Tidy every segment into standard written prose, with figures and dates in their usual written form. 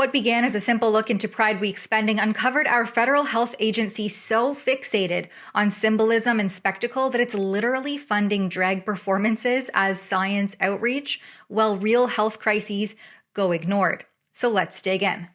What began as a simple look into Pride Week spending uncovered our federal health agency so fixated on symbolism and spectacle that it's literally funding drag performances as science outreach, while real health crises go ignored. So let's dig in.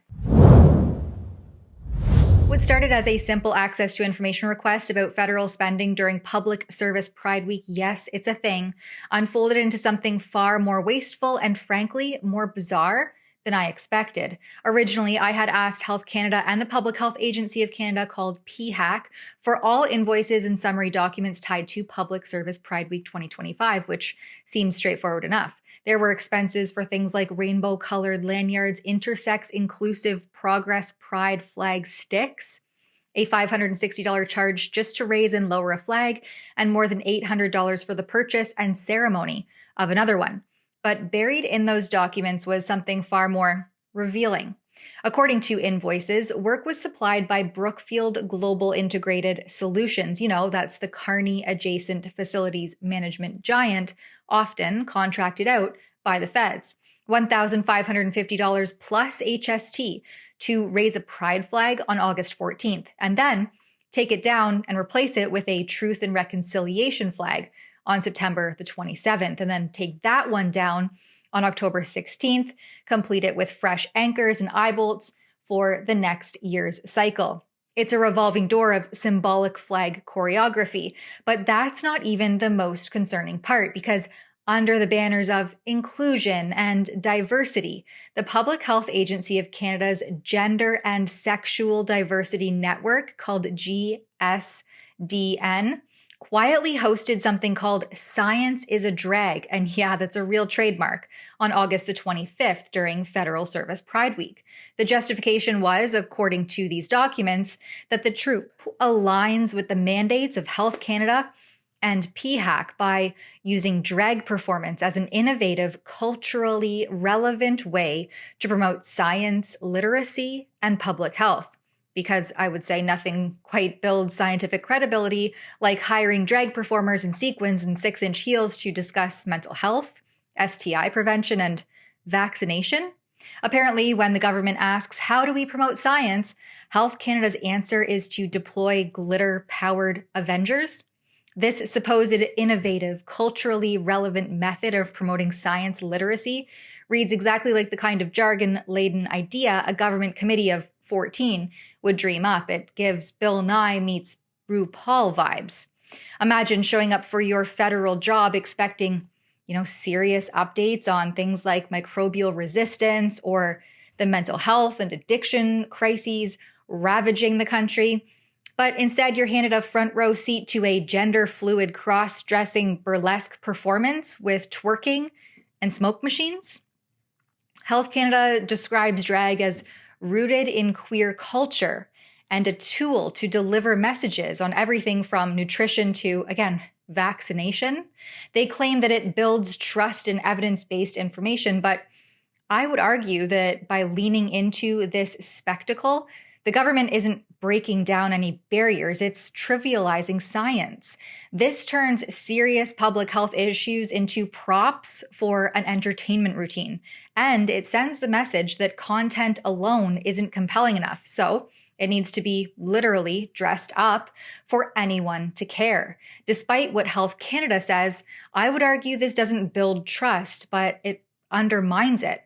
What started as a simple access to information request about federal spending during Public Service Pride Week, yes, it's a thing, unfolded into something far more wasteful and frankly more bizarre than I expected. Originally, I had asked Health Canada and the Public Health Agency of Canada, called PHAC, for all invoices and summary documents tied to Public Service Pride Week 2025, which seems straightforward enough. There were expenses for things like rainbow-colored lanyards, intersex inclusive progress pride flag sticks, a $560 charge just to raise and lower a flag, and more than $800 for the purchase and ceremony of another one. But buried in those documents was something far more revealing. According to invoices, work was supplied by Brookfield Global Integrated Solutions. That's the Kearney adjacent facilities management giant, often contracted out by the feds. $1,550 plus HST to raise a pride flag on August 14th, and then take it down and replace it with a Truth and Reconciliation flag on September the 27th, and then take that one down on October 16th, complete it with fresh anchors and eye bolts for the next year's cycle. It's a revolving door of symbolic flag choreography, but that's not even the most concerning part, because under the banners of inclusion and diversity, the Public Health Agency of Canada's Gender and Sexual Diversity Network, called GSDN, quietly hosted something called Science is a Drag, and yeah, that's a real trademark, on August the 25th during Federal Service Pride Week. The justification was, according to these documents, that the troupe aligns with the mandates of Health Canada and PHAC by using drag performance as an innovative, culturally relevant way to promote science, literacy, and public health. Because I would say nothing quite builds scientific credibility like hiring drag performers in sequins and 6-inch heels to discuss mental health, STI prevention, and vaccination. Apparently, when the government asks, how do we promote science? Health Canada's answer is to deploy glitter-powered Avengers. This supposed innovative, culturally relevant method of promoting science literacy reads exactly like the kind of jargon-laden idea a government committee of 14 would dream up. It gives Bill Nye meets RuPaul vibes. Imagine showing up for your federal job expecting, serious updates on things like microbial resistance or the mental health and addiction crises ravaging the country. But instead, you're handed a front row seat to a gender-fluid cross-dressing burlesque performance with twerking and smoke machines. Health Canada describes drag as rooted in queer culture and a tool to deliver messages on everything from nutrition to, again, vaccination. They claim that it builds trust in evidence-based information, but I would argue that by leaning into this spectacle, the government isn't breaking down any barriers, it's trivializing science. This turns serious public health issues into props for an entertainment routine. And it sends the message that content alone isn't compelling enough. So it needs to be literally dressed up for anyone to care. Despite what Health Canada says, I would argue this doesn't build trust, but it undermines it.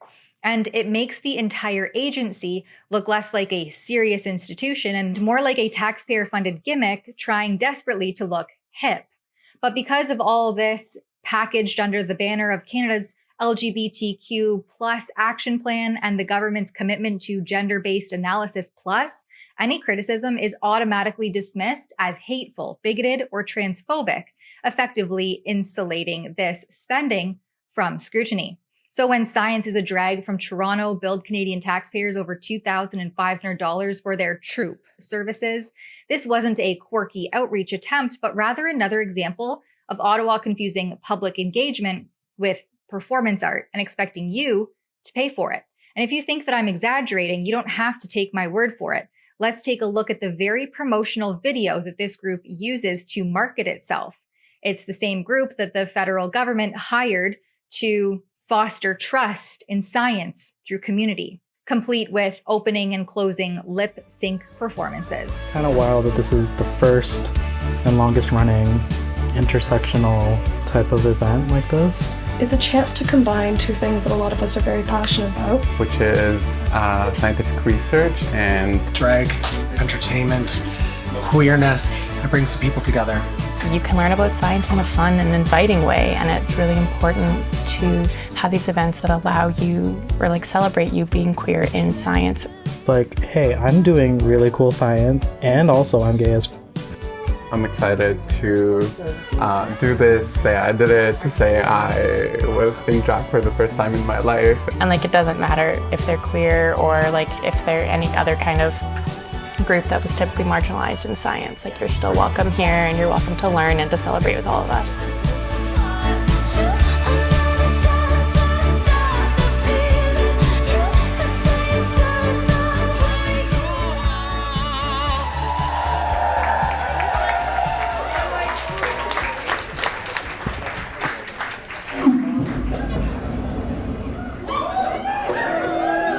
And it makes the entire agency look less like a serious institution and more like a taxpayer-funded gimmick trying desperately to look hip. But because of all this packaged under the banner of Canada's LGBTQ plus action plan and the government's commitment to gender-based analysis plus, any criticism is automatically dismissed as hateful, bigoted, or transphobic, effectively insulating this spending from scrutiny. So when Science is a Drag from Toronto billed Canadian taxpayers over $2,500 for their troupe services, this wasn't a quirky outreach attempt, but rather another example of Ottawa confusing public engagement with performance art and expecting you to pay for it. And if you think that I'm exaggerating, you don't have to take my word for it. Let's take a look at the very promotional video that this group uses to market itself. It's the same group that the federal government hired to foster trust in science through community. complete with opening and closing lip sync performances. Kind of wild that this is the first and longest running intersectional type of event like this. It's a chance to combine two things that a lot of us are very passionate about, which is scientific research and drag, entertainment, queerness. It brings the people together. You can learn about science in a fun and inviting way, and it's really important to have these events that allow you or like celebrate you being queer in science. Like, hey, I'm doing really cool science and also I'm gay as f. I'm excited to do this, say I did it, to say I was in drag for the first time in my life. And like, it doesn't matter if they're queer or like if they're any other kind of group that was typically marginalized in science. Like, you're still welcome here and you're welcome to learn and to celebrate with all of us.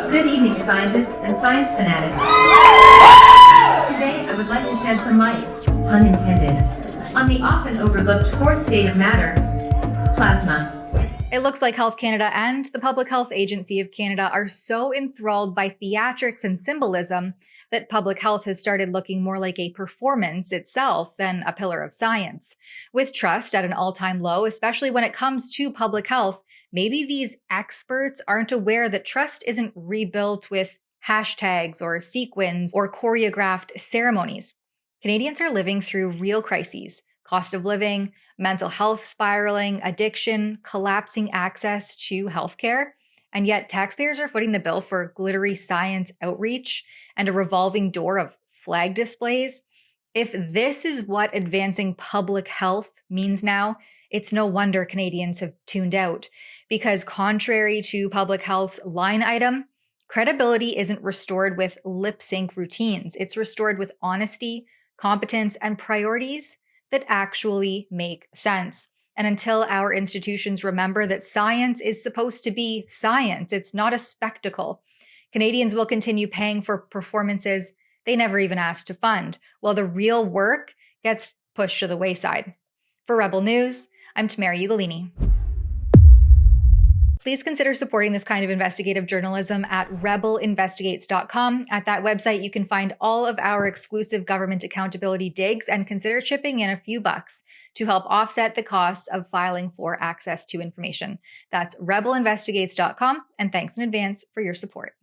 Good evening, scientists and science fanatics. Today, I would like to shed some light, pun intended, on the often overlooked fourth state of matter, plasma. It looks like Health Canada and the Public Health Agency of Canada are so enthralled by theatrics and symbolism that public health has started looking more like a performance itself than a pillar of science. With trust at an all-time low, especially when it comes to public health, maybe these experts aren't aware that trust isn't rebuilt with hashtags or sequins or choreographed ceremonies. Canadians are living through real crises: cost of living, mental health spiraling, addiction, collapsing access to healthcare. And yet taxpayers are footing the bill for glittery science outreach and a revolving door of flag displays. If this is what advancing public health means now, it's no wonder Canadians have tuned out. Because contrary to public health's line item, credibility isn't restored with lip sync routines. It's restored with honesty, competence, and priorities that actually make sense. And until our institutions remember that science is supposed to be science, it's not a spectacle, Canadians will continue paying for performances they never even asked to fund, while the real work gets pushed to the wayside. For Rebel News, I'm Tamara Ugolini. Please consider supporting this kind of investigative journalism at rebelinvestigates.com. At that website, you can find all of our exclusive government accountability digs and consider chipping in a few bucks to help offset the costs of filing for access to information. That's rebelinvestigates.com, and thanks in advance for your support.